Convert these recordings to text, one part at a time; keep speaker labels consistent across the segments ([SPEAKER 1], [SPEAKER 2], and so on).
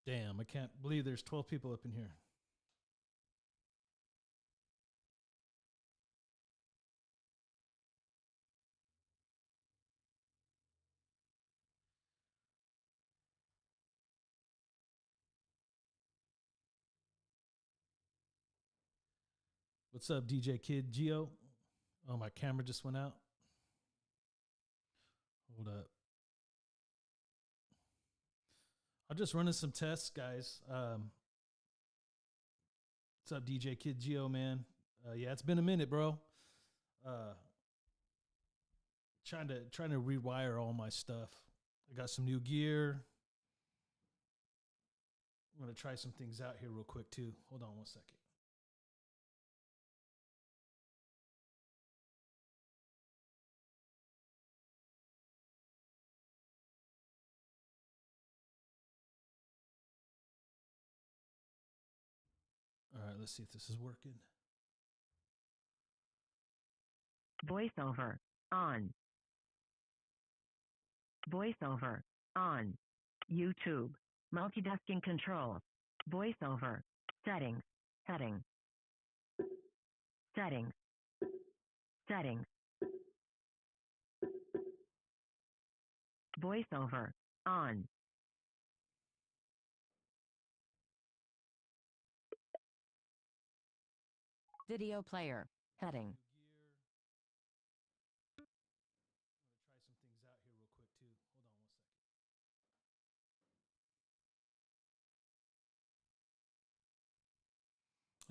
[SPEAKER 1] Damn, I can't believe there's 12 people up in here. What's up, DJ Kid Geo? Oh, my camera just went out. Hold up. I'm just running some tests, guys. What's up, DJ Kid Geo, man? Yeah, it's been a minute, bro. Trying to rewire all my stuff. I got some new gear. I'm gonna try some things out here real quick too. Hold on one second. All right, let's see if this is working.
[SPEAKER 2] Voiceover on. Voiceover on. YouTube. Multitasking controls. Voiceover. Settings. Heading. Settings. Settings. Voiceover on. Video player. Heading.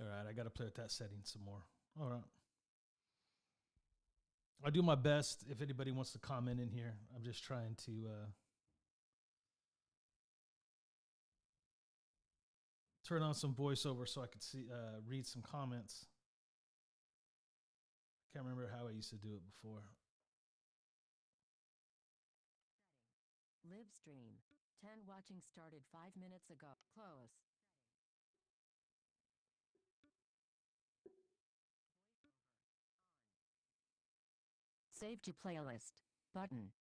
[SPEAKER 1] All right, I got to play with that setting some more. All right. I'll do my best if anybody wants to comment in here. I'm just trying to turn on some voiceover so I could see read some comments. I can't remember how I used to do it before.
[SPEAKER 2] Live stream. 10 watching started 5 minutes ago. Close. Save to playlist. Button.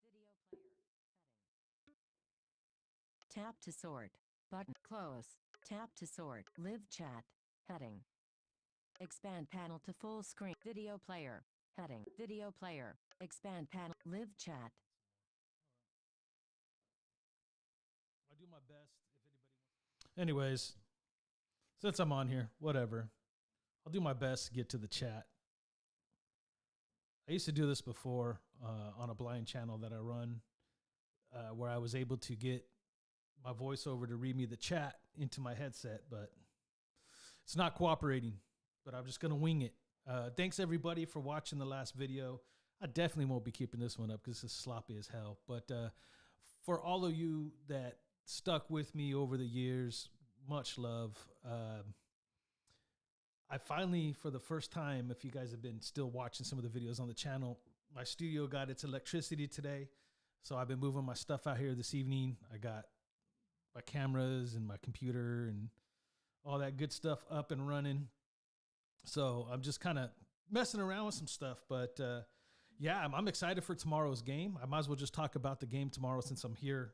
[SPEAKER 2] Video player. Heading. Tap to sort. Button. Close. Tap to sort. Live chat. Heading. Expand panel to full screen. Video player. Heading. Video player. Expand panel. Live chat.
[SPEAKER 1] I'll do my best if anybody wants. Anyways, since I'm on here, whatever. I'll do my best to get to the chat. I used to do this before on a blind channel that I run where I was able to get my voiceover to read me the chat into my headset, but it's not cooperating, but I'm just going to wing it. Thanks, everybody, for watching the last video. I definitely won't be keeping this one up because it's sloppy as hell. But for all of you that stuck with me over the years, much love. I finally, for the first time, if you guys have been still watching some of the videos on the channel, my studio got its electricity today. So I've been moving my stuff out here this evening. I got my cameras and my computer and all that good stuff up and running. So I'm just kind of messing around with some stuff. But yeah, I'm excited for tomorrow's game. I might as well just talk about the game tomorrow since I'm here.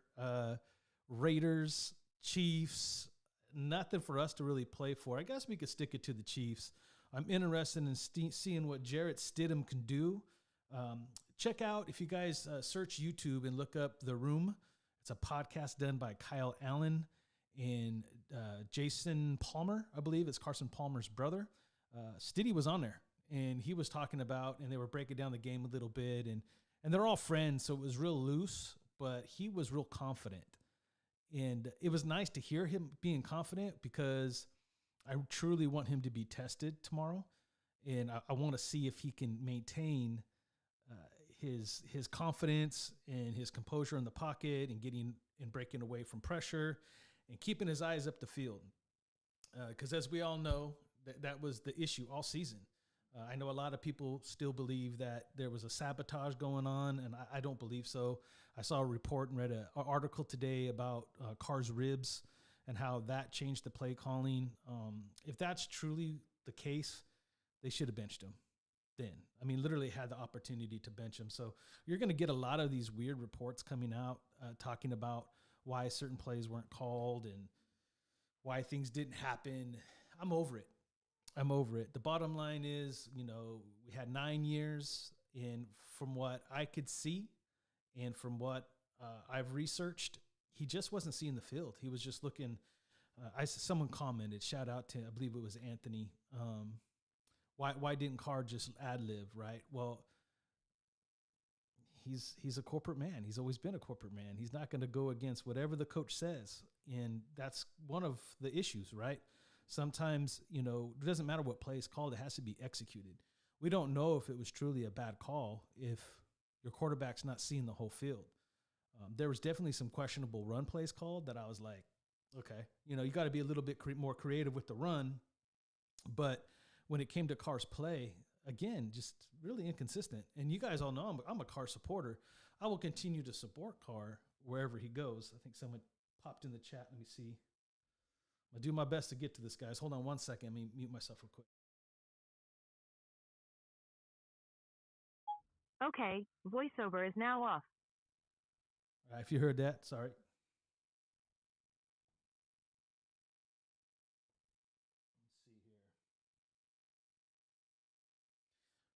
[SPEAKER 1] Raiders, Chiefs. Nothing for us to really play for. I guess we could stick it to the Chiefs. I'm interested in seeing what Jarrett Stidham can do. Check out, if you guys search YouTube and look up The Room. It's a podcast done by Kyle Allen and Jason Palmer, I believe. It's Carson Palmer's brother. Stiddy was on there, and he was talking about, and they were breaking down the game a little bit. And they're all friends, so it was real loose, but he was real confident. And it was nice to hear him being confident because I truly want him to be tested tomorrow. And I want to see if he can maintain his confidence and his composure in the pocket and getting and breaking away from pressure and keeping his eyes up the field. Because as we all know, that was the issue all season. I know a lot of people still believe that there was a sabotage going on, and I don't believe so. I saw a report and read an article today about Carr's ribs and how that changed the play calling. If that's truly the case, they should have benched him. then. I mean, literally had the opportunity to bench him. So you're going to get a lot of these weird reports coming out talking about why certain plays weren't called and why things didn't happen. I'm over it. The bottom line is, we had 9 years, and from what I could see and from what I've researched, he just wasn't seeing the field. He was just looking. Someone commented, shout out to, I believe it was Anthony. Why didn't Carr just ad-lib, right? Well, he's a corporate man. He's always been a corporate man. He's not going to go against whatever the coach says, and that's one of the issues, right? Sometimes, it doesn't matter what play is called. It has to be executed. We don't know if it was truly a bad call if your quarterback's not seeing the whole field. There was definitely some questionable run plays called that I was like, okay, you got to be a little bit more creative with the run. But when it came to Carr's play, again, just really inconsistent. And you guys all know I'm a Carr supporter. I will continue to support Carr wherever he goes. I think someone popped in the chat. Let me see. I'll do my best to get to this, guys. Hold on one second. Let me mute myself real quick.
[SPEAKER 3] Okay, voiceover is now off.
[SPEAKER 1] All right, if you heard that, sorry.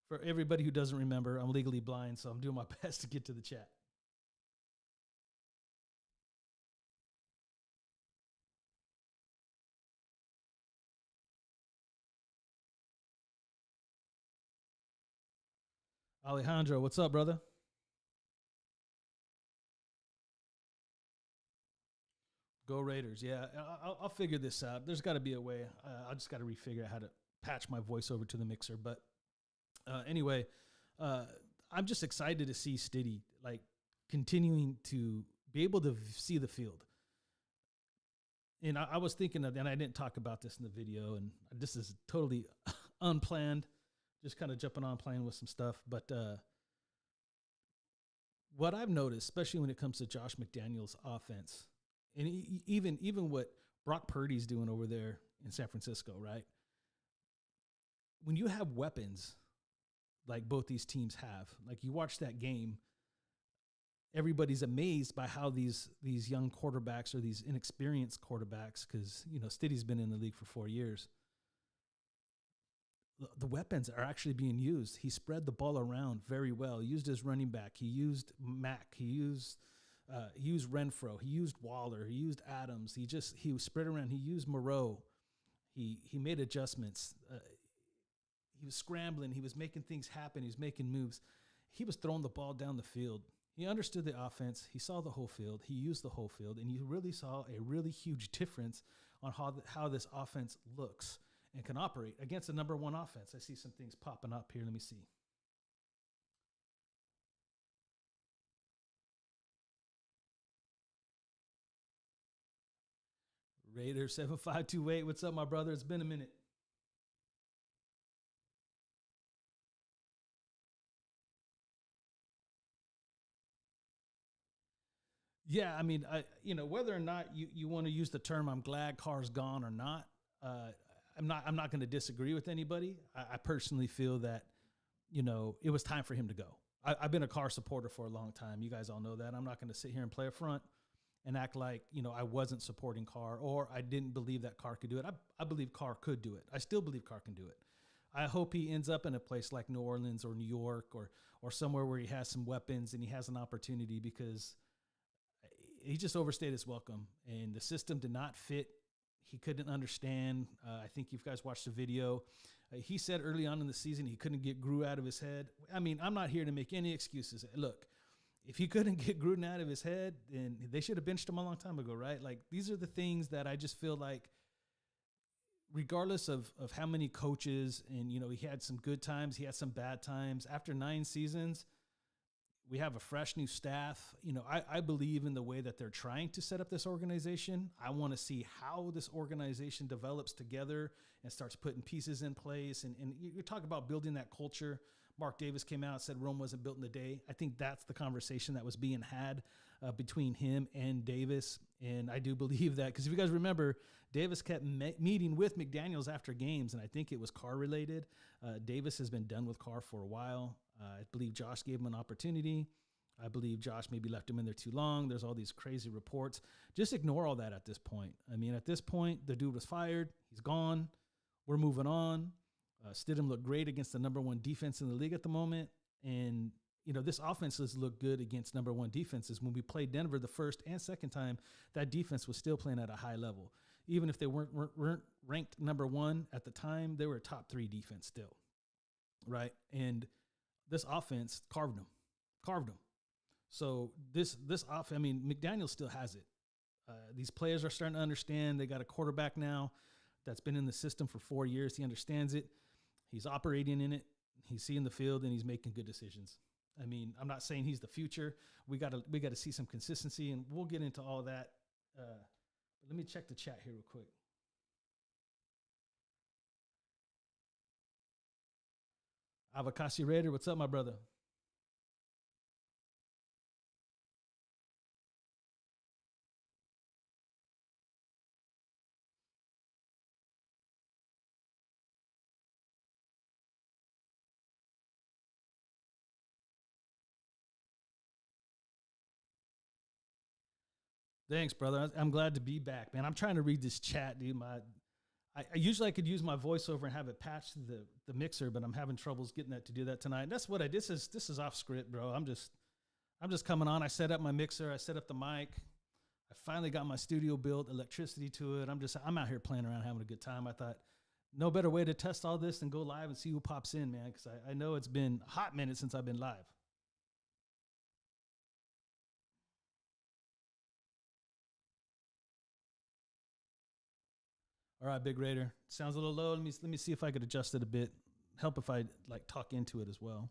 [SPEAKER 1] For everybody who doesn't remember, I'm legally blind, so I'm doing my best to get to the chat. Alejandro, what's up, brother? Go Raiders. Yeah, I'll figure this out. There's got to be a way. I just got to refigure out how to patch my voice over to the mixer. But anyway, I'm just excited to see Stiddy continuing to be able to see the field. And I was thinking of, and I didn't talk about this in the video, and this is totally unplanned, just kind of jumping on playing with some stuff. But what I've noticed, especially when it comes to Josh McDaniels' offense, and even what Brock Purdy's doing over there in San Francisco, right? When you have weapons like both these teams have, like you watch that game, everybody's amazed by how these young quarterbacks or these inexperienced quarterbacks, because, Stiddy's been in the league for 4 years, the weapons are actually being used. He spread the ball around very well. He used his running back. He used Mack. He used Renfro. He used Waller. He used Adams. He was spread around. He used Moreau. He made adjustments. He was scrambling. He was making things happen. He was making moves. He was throwing the ball down the field. He understood the offense. He saw the whole field. He used the whole field, and you really saw a really huge difference on how this offense looks and can operate against the number one offense. I see some things popping up here. Let me see. Raider 7528. What's up, my brother? It's been a minute. Yeah, I mean, whether or not you want to use the term "I'm glad Carr's gone" or not, I'm not going to disagree with anybody. I personally feel that, it was time for him to go. I've been a Carr supporter for a long time. You guys all know that. I'm not going to sit here and play a front and act like, I wasn't supporting Carr or I didn't believe that Carr could do it. I believe Carr could do it. I still believe Carr can do it. I hope he ends up in a place like New Orleans or New York or somewhere where he has some weapons and he has an opportunity, because he just overstayed his welcome and the system did not fit. He couldn't understand. I think you guys watched the video. He said early on in the season he couldn't get Gruden out of his head. I mean, I'm not here to make any excuses. Look, if he couldn't get Gruden out of his head, then they should have benched him a long time ago, right? Like, these are the things that I just feel like, regardless of how many coaches, and, he had some good times, he had some bad times. After 9 seasons, we have a fresh new staff. I believe in the way that they're trying to set up this organization. I want to see how this organization develops together and starts putting pieces in place. And you talk about building that culture. Mark Davis came out and said Rome wasn't built in a day. I think that's the conversation that was being had. between him and Davis. And I do believe that because if you guys remember, Davis kept meeting with McDaniels after games, and I think it was Carr related. Davis has been done with Carr for a while. I believe Josh gave him an opportunity. I believe Josh maybe left him in there too long. There's all these crazy reports. Just ignore all that at this point. I mean, at this point, the dude was fired. He's gone. We're moving on. Stidham looked great against the number one defense in the league at the moment. And, you know, this offense has looked good against number one defenses. When we played Denver the first and second time, that defense was still playing at a high level. Even if they weren't ranked number one at the time, they were a top 3 defense still, right? And this offense carved them. So this offense, I mean, McDaniel still has it. These players are starting to understand. They got a quarterback now that's been in the system for 4 years. He understands it. He's operating in it. He's seeing the field, and he's making good decisions. I mean, I'm not saying he's the future. We got to see some consistency, and we'll get into all that. Let me check the chat here real quick. Avocasi Raider, what's up, my brother? Thanks, brother. I'm glad to be back, man. I'm trying to read this chat, dude. I usually I could use my voiceover and have it patched to the mixer, but I'm having troubles getting that to do that tonight. And that's what this is off script, bro. I'm just coming on. I set up my mixer. I set up the mic. I finally got my studio built, electricity to it. I'm out here playing around, having a good time. I thought no better way to test all this than go live and see who pops in, man. Because I know it's been a hot minute since I've been live. All right, Big Raider. Sounds a little low. Let me see if I could adjust it a bit. Help if I like talk into it as well.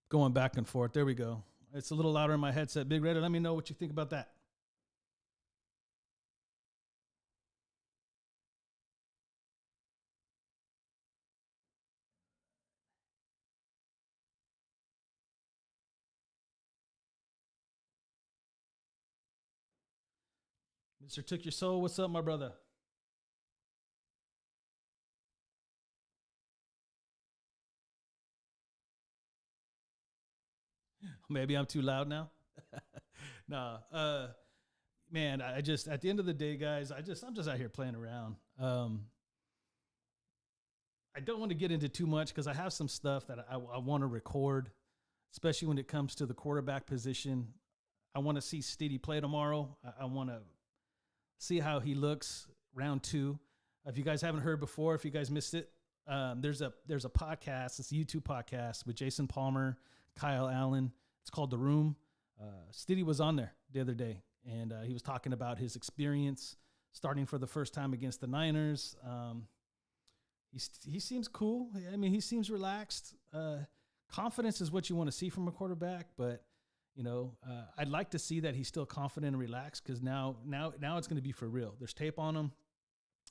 [SPEAKER 1] Going back and forth. There we go. It's a little louder in my headset. Big Raider, let me know what you think about that. Mr. Took Your Soul, what's up, my brother? Maybe I'm too loud now. Nah, man, I just at the end of the day, guys, I'm just out here playing around. I don't want to get into too much because I have some stuff that I want to record, especially when it comes to the quarterback position. I want to see Stiddy play tomorrow. I want to see how he looks round 2. If you guys haven't heard before, if you guys missed it, there's a podcast. It's a YouTube podcast with Jason Palmer, Kyle Allen. It's called The Room. Stiddy was on there the other day, and he was talking about his experience starting for the first time against the Niners. He seems cool. I mean, he seems relaxed. Confidence is what you want to see from a quarterback, but you know, I'd like to see that he's still confident and relaxed because now it's going to be for real. There's tape on him.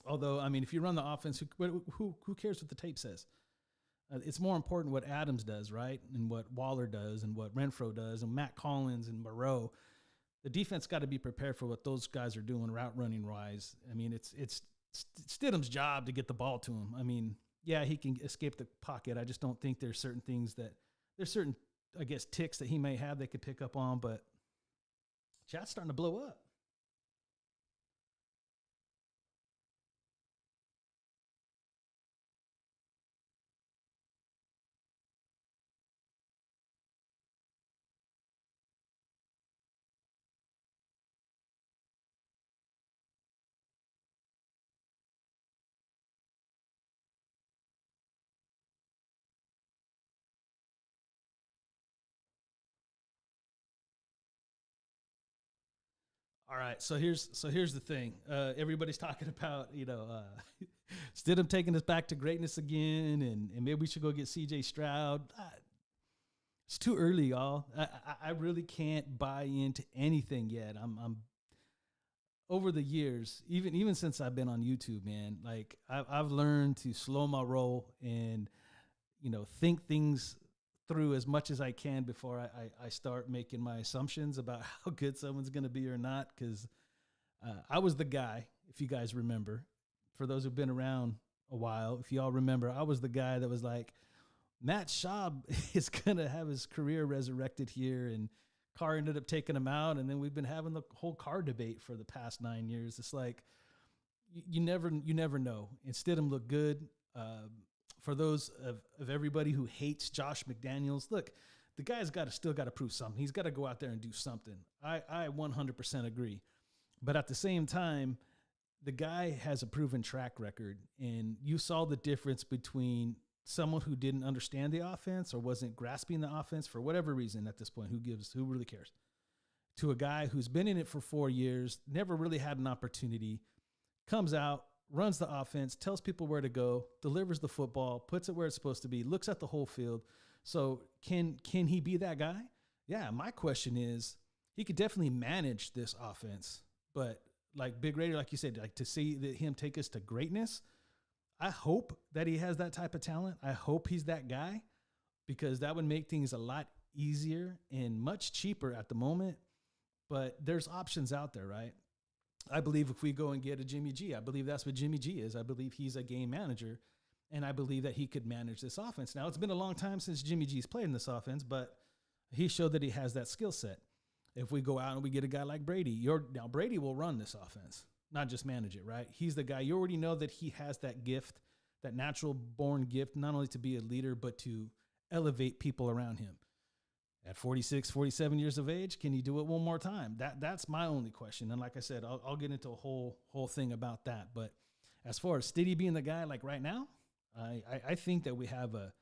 [SPEAKER 1] Although, I mean, if you run the offense, who cares what the tape says? It's more important what Adams does, right? And what Waller does and what Renfro does and Matt Collins and Moreau. The defense got to be prepared for what those guys are doing route running wise. I mean, it's Stidham's job to get the ball to him. I mean, yeah, he can escape the pocket. I just don't think there's certain I guess, ticks that he may have they could pick up on, but chat's starting to blow up. All right, so here's the thing. Everybody's talking about Stidham taking us back to greatness again, and maybe we should go get C.J. Stroud. It's too early, y'all. I really can't buy into anything yet. I'm over the years, even since I've been on YouTube, man. Like I've learned to slow my roll and think things through as much as I can before I start making my assumptions about how good someone's going to be or not. Because I was the guy, if you guys remember, for those who've been around a while, if y'all remember, I was the guy that was like, Matt Schaub is going to have his career resurrected here, and Carr ended up taking him out. And then we've been having the whole Carr debate for the past 9 years. It's like, you never know. And Stidham looked good. For those of everybody who hates Josh McDaniels, look, the guy's still got to prove something. He's got to go out there and do something. I 100% agree. But at the same time, the guy has a proven track record, and you saw the difference between someone who didn't understand the offense or wasn't grasping the offense for whatever reason at this point. Who really cares? To a guy who's been in it for 4 years, never really had an opportunity, comes out, runs the offense, tells people where to go, delivers the football, puts it where it's supposed to be, looks at the whole field. So can he be that guy? Yeah, my question is, he could definitely manage this offense, but like Big Raider, like you said, like to see him take us to greatness, I hope that he has that type of talent. I hope he's that guy, because that would make things a lot easier and much cheaper at the moment. But there's options out there, right? I believe if we go and get a Jimmy G, I believe that's what Jimmy G is. I believe he's a game manager, and I believe that he could manage this offense. Now, it's been a long time since Jimmy G's played in this offense, but he showed that he has that skill set. If we go out and we get a guy like Brady, now Brady will run this offense, not just manage it, right? He's the guy. You already know that he has that gift, that natural born gift, not only to be a leader, but to elevate people around him. At 46, 47 years of age, can he do it one more time? That's my only question. And like I said, I'll get into a whole thing about that. But as far as Stiddy being the guy, like right now, I think that we have a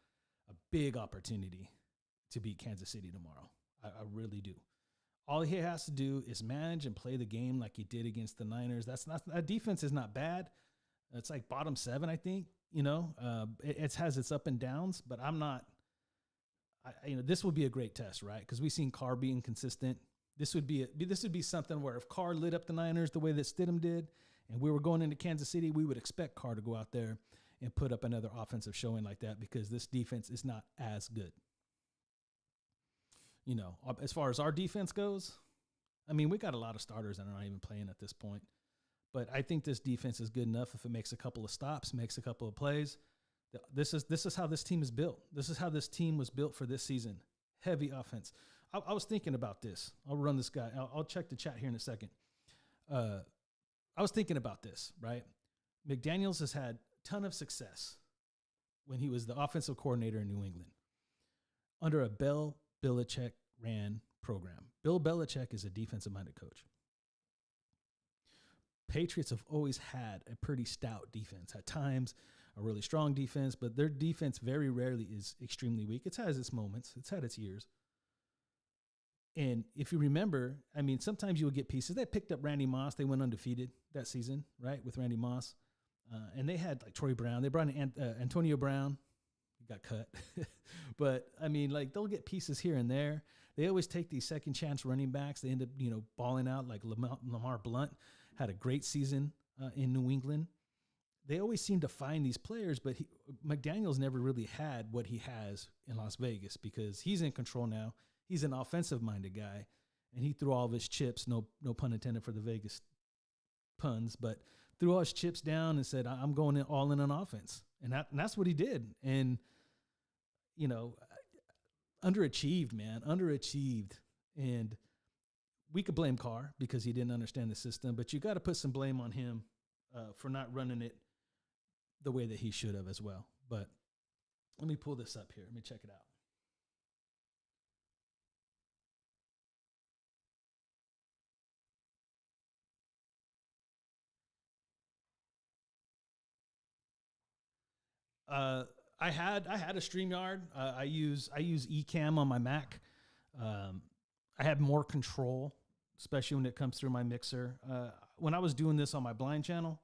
[SPEAKER 1] big opportunity to beat Kansas City tomorrow. I really do. All he has to do is manage and play the game like he did against the Niners. That defense is not bad. It's like bottom 7, I think. It has its up and downs, but I'm not. This would be a great test, right? Because we've seen Carr being consistent. This would be something where if Carr lit up the Niners the way that Stidham did, and we were going into Kansas City, we would expect Carr to go out there and put up another offensive showing like that, because this defense is not as good. As far as our defense goes, I mean, we got a lot of starters that are not even playing at this point. But I think this defense is good enough if it makes a couple of stops, makes a couple of plays. This is how this team is built. This is how this team was built for this season. Heavy offense. I was thinking about this. I'll run this guy. I'll check the chat here in a second. I was thinking about this, right? McDaniels has had a ton of success when he was the offensive coordinator in New England under a Belichick ran program. Bill Belichick is a defensive-minded coach. Patriots have always had a pretty stout defense. At times, a really strong defense, but their defense very rarely is extremely weak. It has its moments. It's had its years. And if you remember, I mean, sometimes you will get pieces. They picked up Randy Moss. They went undefeated that season, right, with Randy Moss. And they had, like, Troy Brown. They brought in Antonio Brown. He got cut. But, I mean, like, they'll get pieces here and there. They always take these second-chance running backs. They end up, balling out, like Lamar Blunt had a great season in New England. They always seem to find these players, but McDaniels never really had what he has in Las Vegas, because he's in control now. He's an offensive-minded guy, and he threw all of his chips, no pun intended for the Vegas puns, but threw all his chips down and said, I'm going all in on offense. And that's what he did. And, underachieved, man, underachieved. And we could blame Carr because he didn't understand the system, but you got to put some blame on him for not running it the way that he should have as well. But let me pull this up here. Let me check it out. I had a StreamYard. I use Ecamm on my Mac. I had more control, especially when it comes through my mixer. When I was doing this on my blind channel,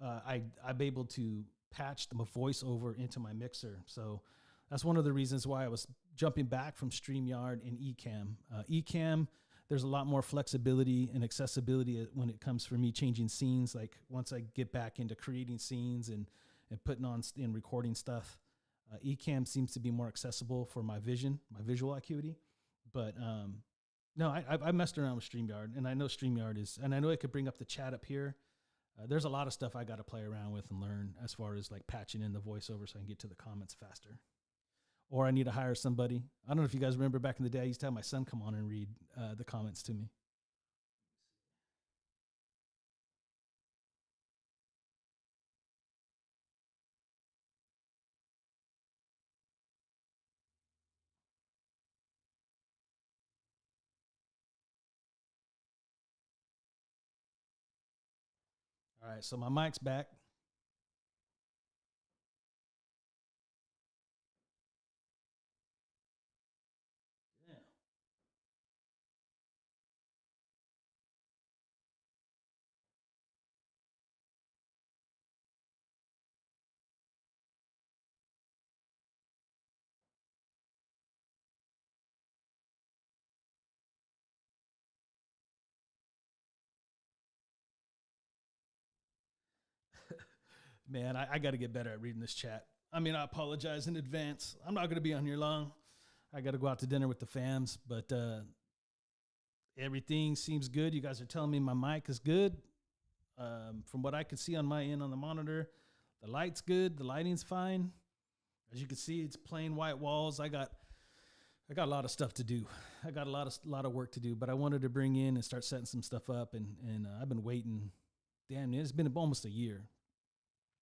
[SPEAKER 1] I'm able to patch my voice over into my mixer. So that's one of the reasons why I was jumping back from StreamYard and Ecamm. Ecamm, there's a lot more flexibility and accessibility when it comes for me changing scenes. Like once I get back into creating scenes and putting on and recording stuff, Ecamm seems to be more accessible for my vision, my visual acuity. But no, I messed around with StreamYard, and I know StreamYard is, and I know it could bring up the chat up here. There's a lot of stuff I got to play around with and learn as far as like patching in the voiceover so I can get to the comments faster. Or I need to hire somebody. I don't know if you guys remember back in the day, I used to have my son come on and read the comments to me. All right, so my mic's back. Yeah. Man, I got to get better at reading this chat. I mean, I apologize in advance. I'm not going to be on here long. I got to go out to dinner with the fams, but everything seems good. You guys are telling me my mic is good. From what I can see on my end on the monitor, the light's good. The lighting's fine. As you can see, it's plain white walls. I got a lot of stuff to do. I got a lot of work to do, but I wanted to bring in and start setting some stuff up, and I've been waiting. Damn, it's been almost a year.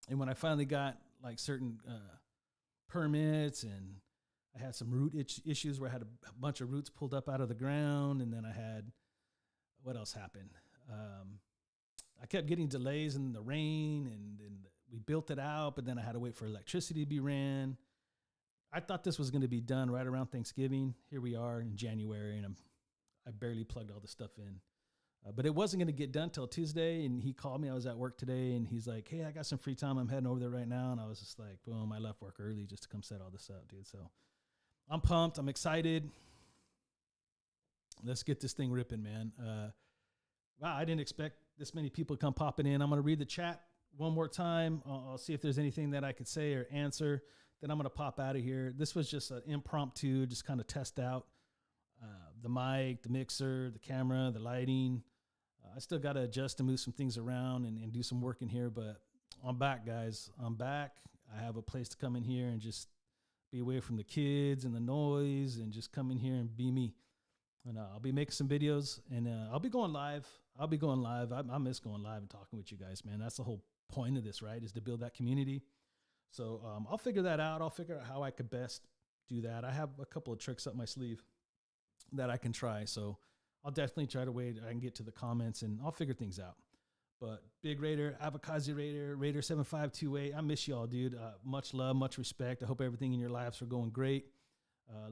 [SPEAKER 1] And when I finally got like certain permits, and I had some root issues where I had a bunch of roots pulled up out of the ground, and then I had, what else happened? I kept getting delays in the rain, and we built it out, but then I had to wait for electricity to be ran. I thought this was going to be done right around Thanksgiving. Here we are in January, and I barely plugged all this stuff in. But it wasn't going to get done till Tuesday, and he called me. I was at work today, and he's like, hey, I got some free time. I'm heading over there right now. And I was just like, boom, I left work early just to come set all this up, dude. So I'm pumped. I'm excited. Let's get this thing ripping, man. Wow, I didn't expect this many people to come popping in. I'm going to read the chat one more time. I'll see if there's anything that I could say or answer. Then I'm going to pop out of here. This was just an impromptu, just kind of test out the mic, the mixer, the camera, the lighting. I still got to adjust and move some things around and do some work in here, but I'm back, guys. I'm back. I have a place to come in here and just be away from the kids and the noise and just come in here and be me. And I'll be making some videos, and I'll be going live. I miss going live and talking with you guys, man. That's the whole point of this, right, is to build that community. So I'll figure that out. I'll figure out how I could best do that. I have a couple of tricks up my sleeve that I can try. So I'll definitely try to wait. I can get to the comments, and I'll figure things out. But Big Raider, Avakazi Raider, Raider 7528, I miss y'all, dude. Much love, much respect. I hope everything in your lives are going great.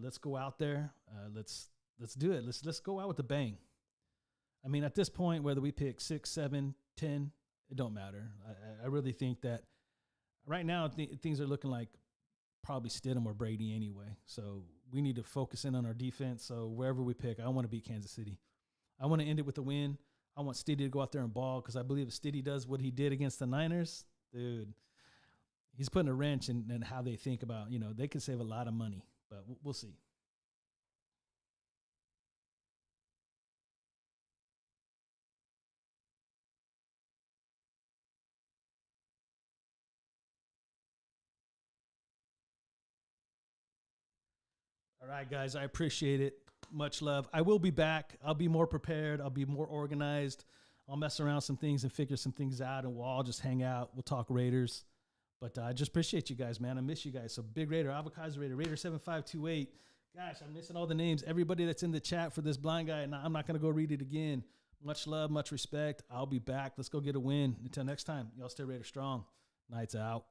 [SPEAKER 1] Let's go out there. Let's do it. Let's go out with a bang. I mean, at this point, whether we pick 6, 7, 10, it don't matter. I really think that right now things are looking like probably Stidham or Brady anyway. So we need to focus in on our defense. So wherever we pick, I want to beat Kansas City. I want to end it with a win. I want Stiddy to go out there and ball, because I believe if Stiddy does what he did against the Niners, dude, he's putting a wrench in how they think about, they can save a lot of money, but we'll see. All right, guys, I appreciate it. Much love. I will be back. I'll be more prepared. I'll be more organized. I'll mess around some things and figure some things out, and we'll all just hang out. We'll talk Raiders. But I just appreciate you guys, man. I miss you guys. So Big Raider, Avocado Raider, Raider 7528. Gosh, I'm missing all the names. Everybody that's in the chat for this blind guy, and I'm not going to go read it again. Much love, much respect. I'll be back. Let's go get a win. Until next time, y'all stay Raider strong. Nights out.